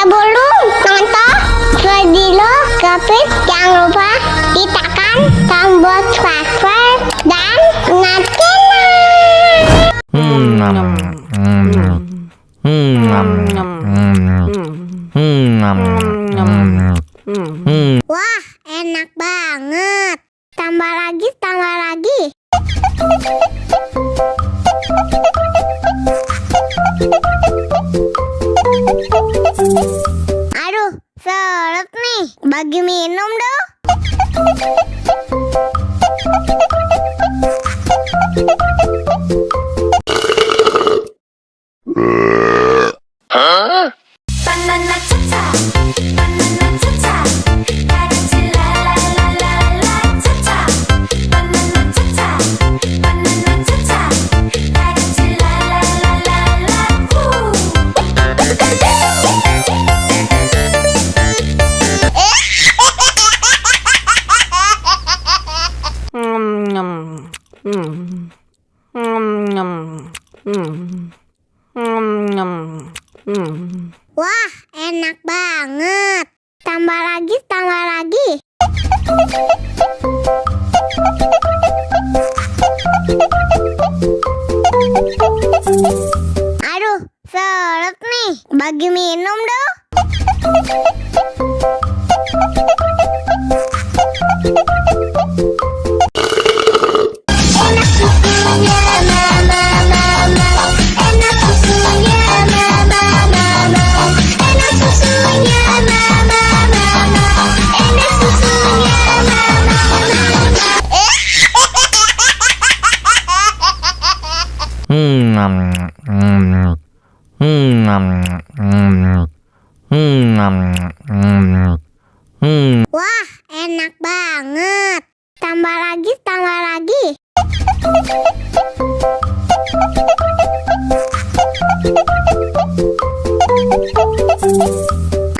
Sebelum nonton video Kepit, jangan lupa tekan tombol subscribe dan wah, enak banget. Tambah lagi, tambah lagi. Aduh, seret nih. Bagi minum dong. Banana cha-cha, banana cha-cha, karanci la la la la la cha-cha. Banana cha-cha, banana cha-cha, karanci la la la la la Wah, enak banget. Tambah lagi, tambah lagi. Aduh, seret nih. Bagi minum dong. Enak susunya, mama, mama. Enak susunya, mama, mama. Enak susunya, mama, mama. Enak susunya, mama, Wah, enak banget. Tambah lagi, tambah lagi.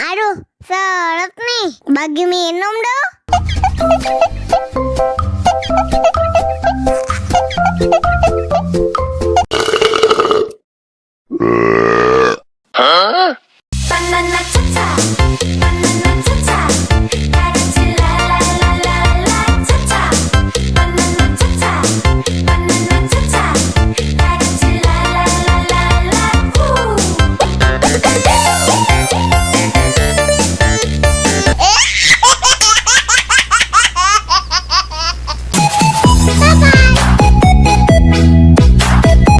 Aduh, seret nih. Bagi minum dong.